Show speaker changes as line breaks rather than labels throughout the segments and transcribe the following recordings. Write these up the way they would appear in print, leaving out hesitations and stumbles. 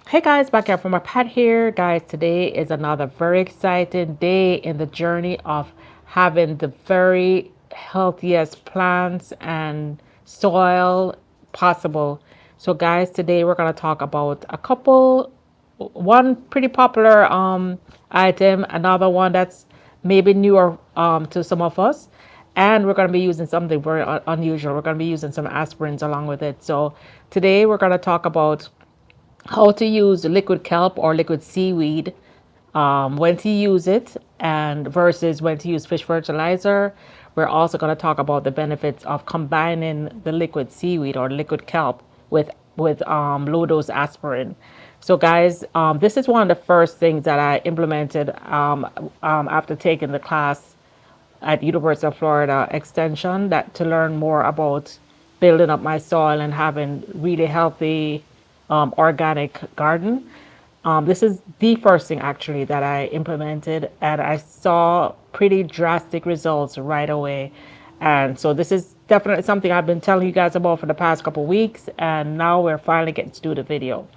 Hey guys, back here from my pad here. Guys, today is another very exciting day in the journey of having the very healthiest plants and soil possible. So guys, today we're going to talk about one pretty popular item, another one that's maybe newer to some of us, and we're going to be using something very unusual. We're going to be using some aspirins along with it. So today we're going to talk about how to use liquid kelp or liquid seaweed, when to use it, and versus when to use fish fertilizer. We're also going to talk about the benefits of combining the liquid seaweed or liquid kelp with low dose aspirin. So, guys, this is one of the first things that I implemented after taking the class at University of Florida Extension, that to learn more about building up my soil and having really healthy organic garden. This is the first thing actually that I implemented, and I saw pretty drastic results right away. And so this is definitely something I've been telling you guys about for the past couple weeks, and now we're finally getting to do the video.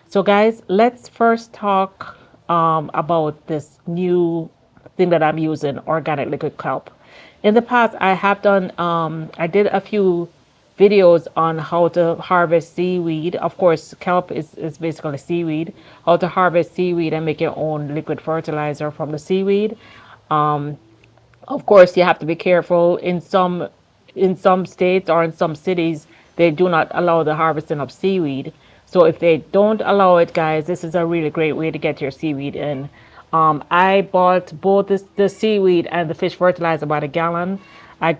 So guys, let's first talk about this new thing that I'm using, organic liquid kelp. In the past, I did a few videos on how to harvest seaweed. Of course, kelp is basically seaweed. How to harvest seaweed and make your own liquid fertilizer from the seaweed. Of course, you have to be careful. In some states or in some cities, they do not allow the harvesting of seaweed. So if they don't allow it, guys, this is a really great way to get your seaweed in. I bought both the seaweed and the fish fertilizer by the gallon. I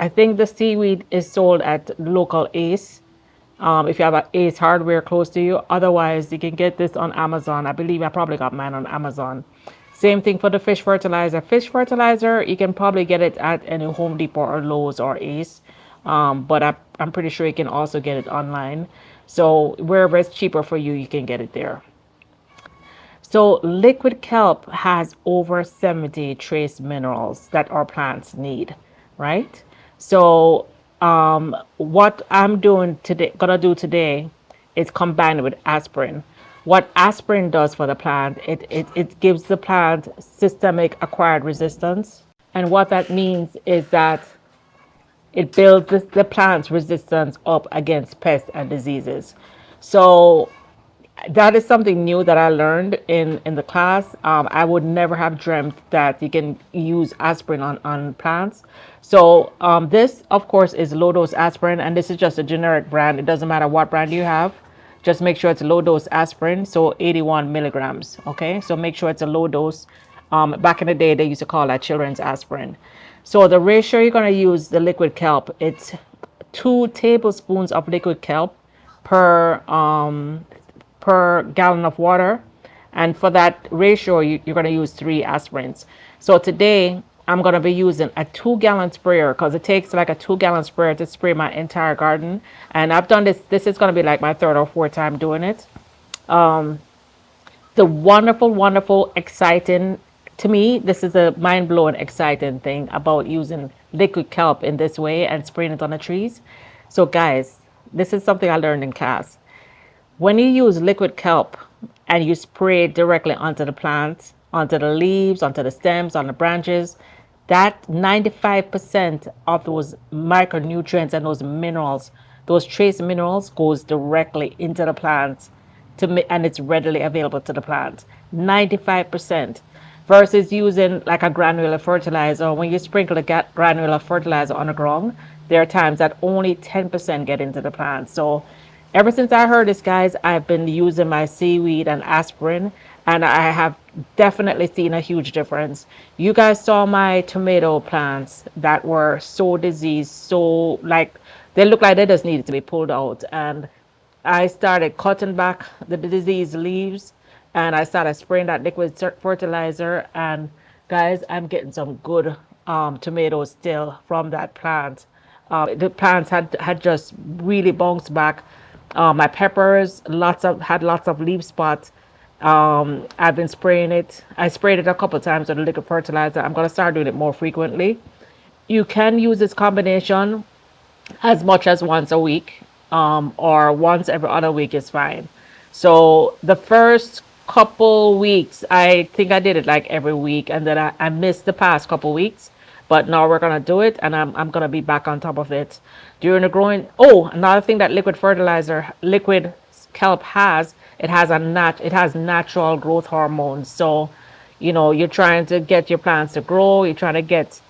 think the seaweed is sold at local Ace. If you have an Ace Hardware close to you. Otherwise, you can get this on Amazon. I believe I probably got mine on Amazon. Same thing for the fish fertilizer. Fish fertilizer, you can probably get it at any Home Depot or Lowe's or Ace. But I'm pretty sure you can also get it online. So wherever it's cheaper for you, you can get it there. So liquid kelp has over 70 trace minerals that our plants need, right? So what I'm doing today, gonna do today, is combine it with aspirin. What aspirin does for the plant, it gives the plant systemic acquired resistance. And what that means is that it builds the plant's resistance up against pests and diseases. So that is something new that I learned in the class. I would never have dreamt that you can use aspirin on plants. So this, of course, is low dose aspirin, and this is just a generic brand. It doesn't matter what brand you have. Just make sure it's a low dose aspirin, so 81 milligrams. Okay, so make sure it's a low dose. Back in the day, they used to call that children's aspirin. So the ratio you're going to use the liquid kelp, it's 2 tablespoons of liquid kelp per per gallon of water. And for that ratio, you're going to use 3 aspirins. So today, I'm going to be using a 2 gallon sprayer, because it takes like a 2 gallon sprayer to spray my entire garden. And I've done this. This is going to be like my third or fourth time doing it. The wonderful, wonderful, exciting, to me, this is a mind blowing, exciting thing about using liquid kelp in this way and spraying it on the trees. So, guys, this is something I learned in class. When you use liquid kelp and you spray it directly onto the plants, onto the leaves, onto the stems, on the branches, that 95% of those micronutrients and those minerals, those trace minerals, goes directly into the plants and it's readily available to the plant. 95%. Versus using like a granular fertilizer. When you sprinkle a granular fertilizer on the ground, there are times that only 10% get into the plant. So ever since I heard this, guys, I've been using my seaweed and aspirin, and I have definitely seen a huge difference. You guys saw my tomato plants that were so diseased, so like they look like they just needed to be pulled out. And I started cutting back the diseased leaves, and I started spraying that liquid fertilizer. And guys, I'm getting some good tomatoes still from that plant. The plants had just really bounced back. My peppers, had lots of leaf spots. I've been spraying it. I sprayed it a couple times with a liquid fertilizer. I'm gonna start doing it more frequently. You can use this combination as much as once a week, or once every other week is fine. So the first couple weeks, I think I did it like every week, and then I missed the past couple weeks. But now we're gonna do it, and I'm gonna be back on top of it during the growing. Oh, another thing that liquid fertilizer, liquid kelp has, it has natural growth hormones. So, you're trying to get your plants to grow. You're trying to get,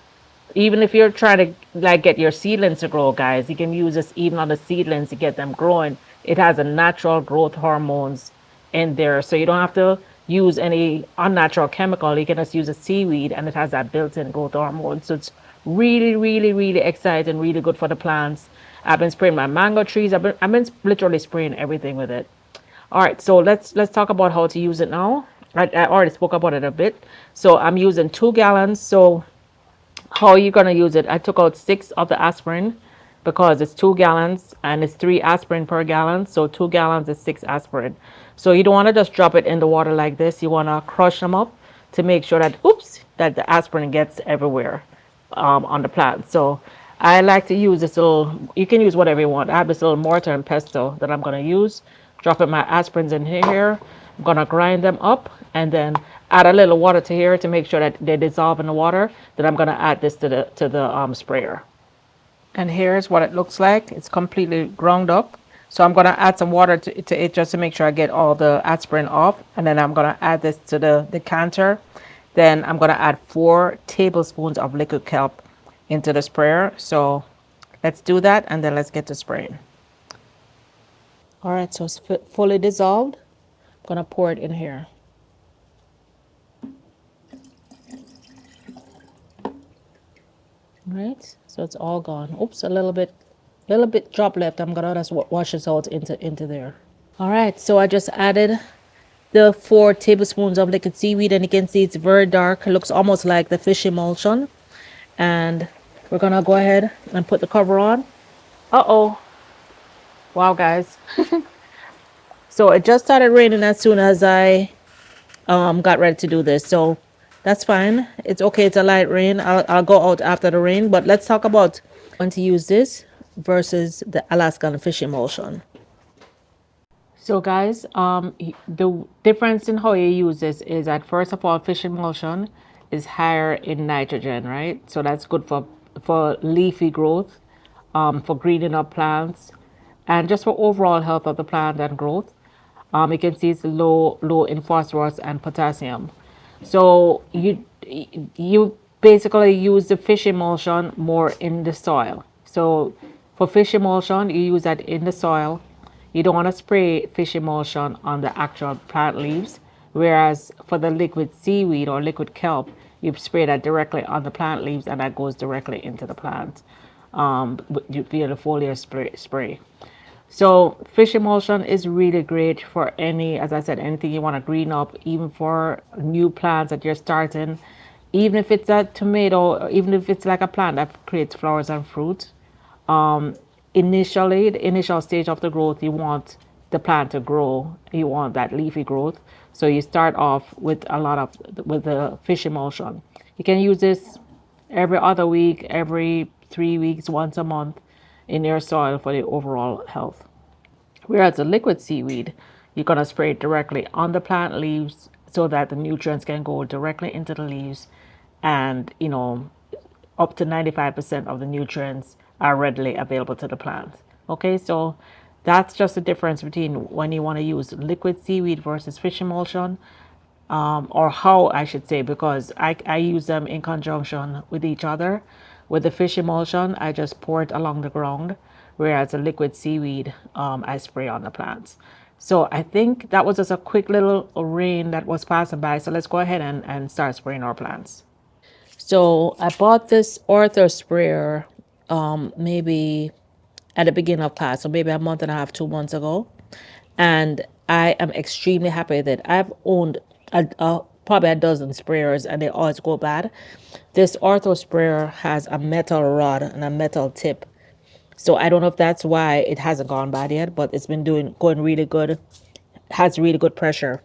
even if you're trying to like get your seedlings to grow, guys, you can use this even on the seedlings to get them growing. It has a natural growth hormones in there, so you don't have to use any unnatural chemical. You can just use a seaweed, and it has that built-in growth hormone. So it's really, really, really exciting, really good for the plants. I've been spraying my mango trees. I've been literally spraying everything with it. All right, so let's talk about how to use it now. I already spoke about it a bit. So I'm using 2 gallons. So how are you going to use it? I took out 6 of the aspirin because it's 2 gallons and it's 3 aspirin per gallon. So 2 gallons is 6 aspirin. So you don't want to just drop it in the water like this. You want to crush them up to make sure that, oops, that the aspirin gets everywhere on the plant. So I like to use this little, you can use whatever you want. I have this little mortar and pestle that I'm going to use. Dropping my aspirins in here. I'm going to grind them up and then add a little water to here to make sure that they dissolve in the water. Then I'm going to add this to the sprayer. And here's what it looks like. It's completely ground up. So I'm going to add some water to it just to make sure I get all the aspirin off. And then I'm going to add this to the decanter. Then I'm going to add 4 tablespoons of liquid kelp into the sprayer. So let's do that, and then let's get to spraying. All right, so it's fully dissolved. I'm going to pour it in here. Right, so it's all gone. Oops, a little bit drop left. I'm gonna just wash this out into there. All right, so I just added the 4 tablespoons of liquid seaweed, and you can see it's very dark. It looks almost like the fish emulsion. And we're gonna go ahead and put the cover on. Uh-oh. Wow, guys. So it just started raining as soon as I got ready to do this. So that's fine. It's okay. It's a light rain. I'll go out after the rain. But let's talk about when to use this versus the Alaskan fish emulsion. So guys, the difference in how you use this is that first of all, fish emulsion is higher in nitrogen, right? So that's good for leafy growth, for greening up plants, and just for overall health of the plant and growth. You can see it's low in phosphorus and potassium. So you basically use the fish emulsion more in the soil. So for fish emulsion, you use that in the soil. You don't want to spray fish emulsion on the actual plant leaves, whereas for the liquid seaweed or liquid kelp, you spray that directly on the plant leaves, and that goes directly into the plant via the foliar spray. So fish emulsion is really great for any, as I said, anything you want to green up, even for new plants that you're starting, even if it's a tomato, or even if it's like a plant that creates flowers and fruit. Initially, the initial stage of the growth, you want the plant to grow. You want that leafy growth. So you start off with with the fish emulsion. You can use this every other week, every 3 weeks, once a month in your soil for the overall health. Whereas the liquid seaweed, you're going to spray it directly on the plant leaves so that the nutrients can go directly into the leaves, and up to 95% of the nutrients are readily available to the plant. Okay, so that's just the difference between when you want to use liquid seaweed versus fish emulsion, or how I should say, because I use them in conjunction with each other. With the fish emulsion, I just pour it along the ground, whereas the liquid seaweed, I spray on the plants. So I think that was just a quick little rain that was passing by. So let's go ahead and start spraying our plants. So I bought this Ortho sprayer maybe at the beginning of class, so maybe a month and a half, 2 months ago. And I am extremely happy with it. I've owned probably a dozen sprayers, and they always go bad. This Ortho sprayer has a metal rod and a metal tip. So I don't know if that's why it hasn't gone bad yet, but it's been going really good. Has really good pressure.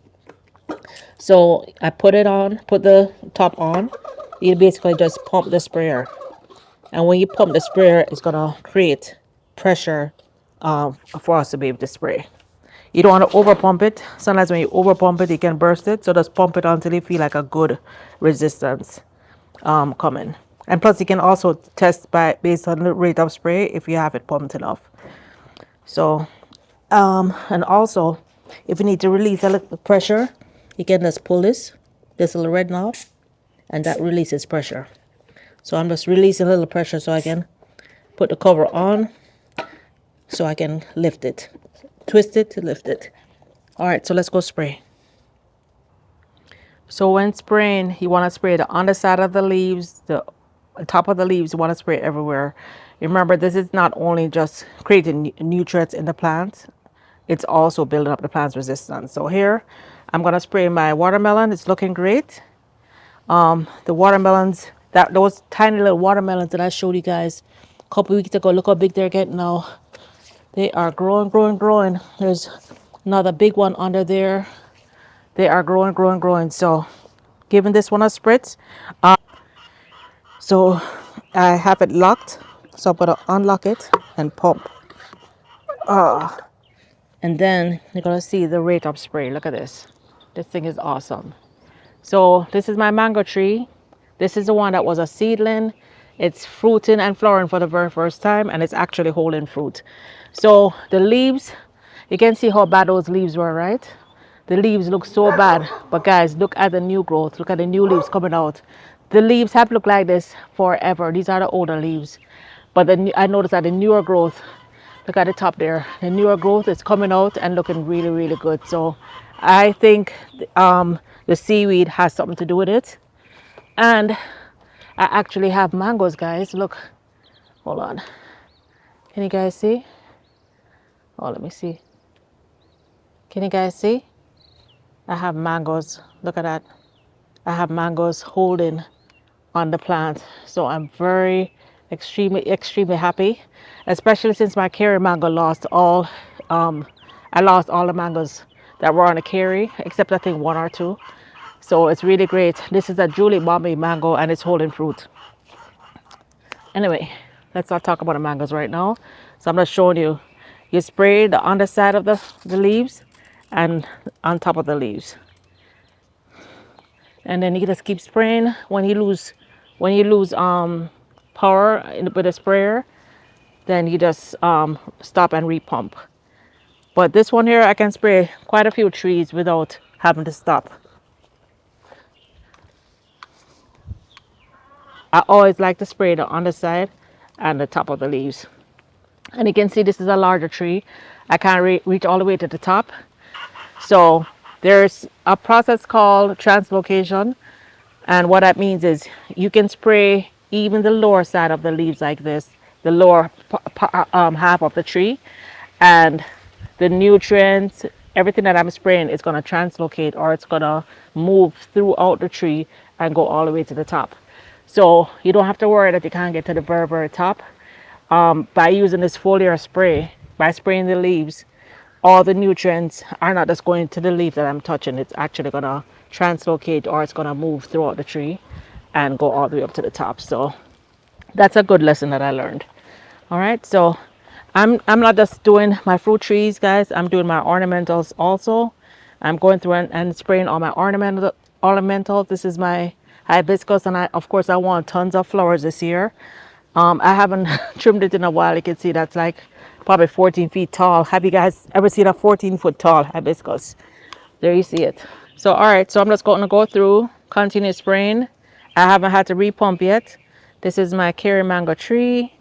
So I put the top on. You basically just pump the sprayer. And when you pump the sprayer, it's going to create pressure for us to be able to spray. You don't want to over pump it. Sometimes when you over pump it, you can burst it. So just pump it until you feel like a good resistance coming. And plus you can also test by based on the rate of spray if you have it pumped enough. So and also if you need to release a little pressure, you can just pull this little red knob, and that releases pressure. So I'm just releasing a little pressure so I can put the cover on, so I can lift it, twist it to lift it. All right, so let's go spray. So when spraying, you want to spray the underside of the leaves, the top of the leaves. You want to spray everywhere. Remember, this is not only just creating nutrients in the plant, it's also building up the plant's resistance. So here, I'm going to spray my watermelon. It's looking great. The watermelons, those tiny little watermelons that I showed you guys a couple weeks ago, look how big they're getting now. They are growing, growing, growing. There's another big one under there. They are growing, growing, growing. So giving this one a spritz. So I have it locked. So I'm going to unlock it and pump. And then you're going to see the rate of spray. Look at this. This thing is awesome. So this is my mango tree. This is the one that was a seedling. It's fruiting and flowering for the very first time, and it's actually holding fruit. So the leaves, you can see how bad those leaves were, right? The leaves look so bad, but guys, look at the new growth. Look at the new leaves coming out. The leaves have looked like this forever. These are the older leaves, but I noticed that the newer growth, look at the top there, the newer growth is coming out and looking really, really good. So I think the seaweed has something to do with it. And I actually have mangoes, guys. Look, hold on, can you guys see? Oh, let me see. Can you guys see? I have mangoes. Look at that. I have mangoes holding on the plant. So I'm very extremely happy, especially since my carry mango lost all I lost all the mangoes that were on the carry, except I think one or two. So it's really great. This is a Julie Bombay mango, and it's holding fruit. Anyway, let's not talk about the mangoes right now. So I'm just showing you. You spray the underside of the leaves and on top of the leaves. And then you just keep spraying. When you lose power with a sprayer, then you just stop and repump. But this one here, I can spray quite a few trees without having to stop. I always like to spray the underside and the top of the leaves. And you can see this is a larger tree. I can't reach all the way to the top. So there's a process called translocation. And what that means is you can spray even the lower side of the leaves like this, the lower half of the tree. And the nutrients, everything that I'm spraying is going to translocate, or it's going to move throughout the tree and go all the way to the top. So you don't have to worry that you can't get to the very, very top. By using this foliar spray, by spraying the leaves, all the nutrients are not just going to the leaf that I'm touching. It's actually going to translocate, or it's going to move throughout the tree and go all the way up to the top. So that's a good lesson that I learned. All right, so I'm not just doing my fruit trees, guys. I'm doing my ornamentals also. I'm going through and spraying all my ornamentals. This is my hibiscus, and of course I want tons of flowers this year. I haven't trimmed it in a while. You can see that's like probably 14 feet tall. Have you guys ever seen a 14-foot tall hibiscus? There you see it. So all right, so I'm just going to go through, continue spraying. I haven't had to repump yet. This is my Kerry mango tree,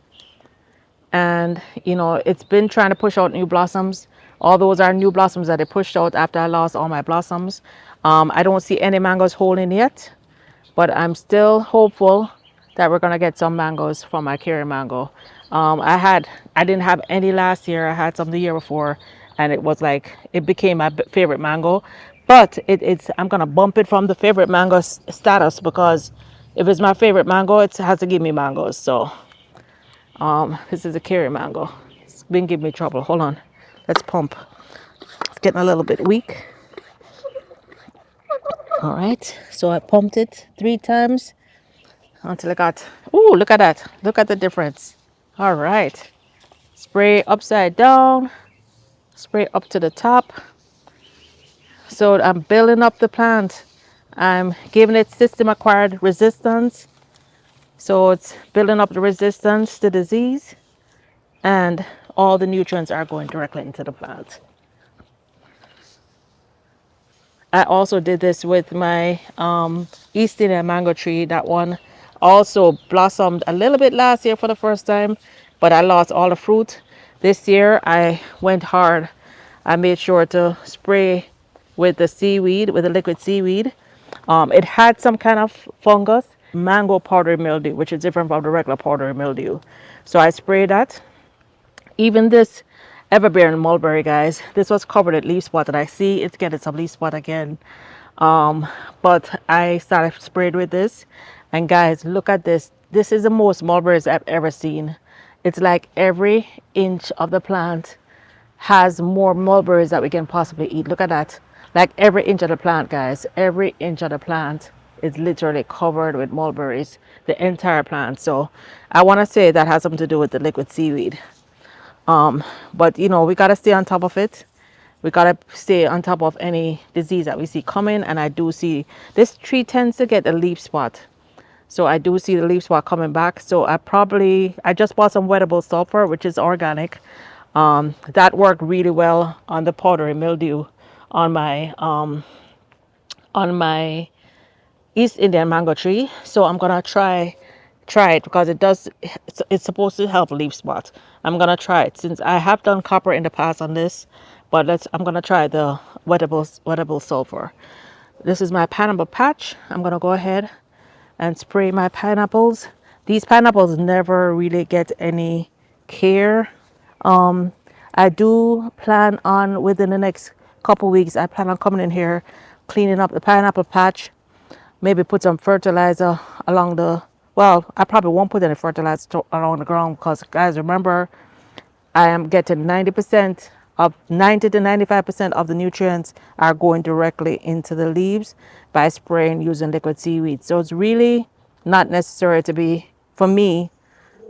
and you know, it's been trying to push out new blossoms. All those are new blossoms that it pushed out after I lost all my blossoms. I don't see any mangoes holding yet, but I'm still hopeful that we're gonna get some mangoes from my Kerry mango. I didn't have any last year. I had some the year before, and it was like it became my favorite mango. But I'm gonna bump it from the favorite mango status, because if it's my favorite mango, it has to give me mangoes. So this is a Kerry mango. It's been giving me trouble. Hold on, let's pump. It's getting a little bit weak. All right, so I pumped it 3 times until I got, ooh, look at that. Look at the difference. All right, spray upside down, spray up to the top. So I'm building up the plant. I'm giving it system acquired resistance. So it's building up the resistance to disease, and all the nutrients are going directly into the plant. I also did this with my East Indian mango tree. That one also blossomed a little bit last year for the first time, but I lost all the fruit. This year I went hard. I made sure to spray with the seaweed, with the liquid seaweed. It had some kind of fungus, mango powdery mildew, which is different from the regular powdery mildew. So I sprayed that. Even this everbearing mulberry, guys, this was covered with leaf spot, and I see it's getting some leaf spot again. But I started sprayed with this, and guys, look at this. This is the most mulberries I've ever seen. It's like every inch of the plant has more mulberries that we can possibly eat. Look at that. Like every inch of the plant, guys, every inch of the plant is literally covered with mulberries, the entire plant. So I want to say that has something to do with the liquid seaweed. But you know, we got to stay on top of it. We got to stay on top of any disease that we see coming. And I do see this tree tends to get a leaf spot. So I do see the leaf spot coming back. So I just bought some wettable sulfur, which is organic. That worked really well on the powdery mildew on my East Indian mango tree. So I'm gonna try it because it's supposed to help leaf spot. I'm gonna try it since I have done copper in the past on this, but I'm gonna try the wettable sulfur. This is my pineapple patch. I'm gonna go ahead and spray my pineapples. These pineapples never really get any care. I do plan on, within the next couple weeks, I plan on coming in here, cleaning up the pineapple patch, maybe put some fertilizer along I probably won't put any fertilizer along the ground because, guys, remember, I am getting 90 to 95% of the nutrients are going directly into the leaves by spraying using liquid seaweed. So it's really not necessary to be, for me,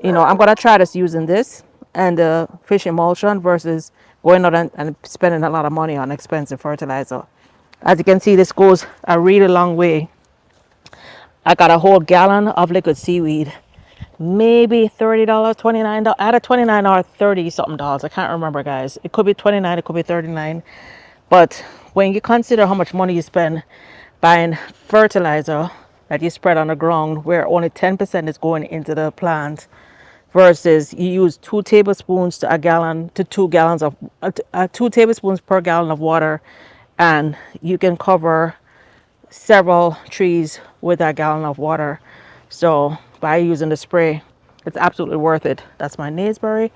I'm going to try this using this and the fish emulsion versus going out and spending a lot of money on expensive fertilizer. As you can see, this goes a really long way. I got a whole gallon of liquid seaweed, maybe $30, $29. I had a $29 or $30 something dollars. I can't remember, guys. It could be 29, it could be 39. But when you consider how much money you spend buying fertilizer that you spread on the ground, where only 10% is going into the plant, versus you use 2 tablespoons to 2 gallons of 2 tablespoons per gallon of water, and you can cover several trees with that gallon of water. So by using the spray, it's absolutely worth it. That's my naseberry.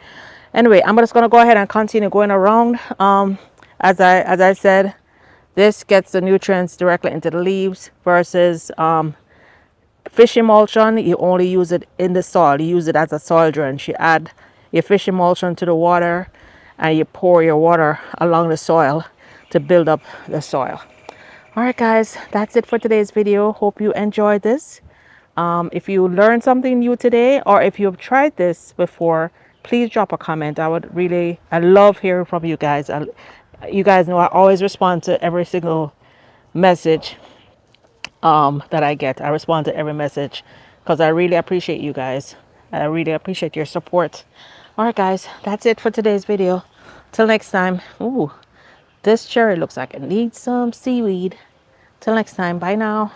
Anyway, I'm just gonna go ahead and continue going around. As I said, this gets the nutrients directly into the leaves versus fish emulsion. You only use it in the soil. You use it as a soil drench. You add your fish emulsion to the water and you pour your water along the soil to build up the soil. All right, guys, that's it for today's video. Hope you enjoyed this. If you learned something new today, or if you've tried this before, please drop a comment. I love hearing from you guys. You guys know I always respond to every single message that I get. I respond to every message because I really appreciate you guys. I really appreciate your support. All right, guys, that's it for today's video. Till next time. Ooh, this cherry looks like it needs some seaweed. Till next time, bye now.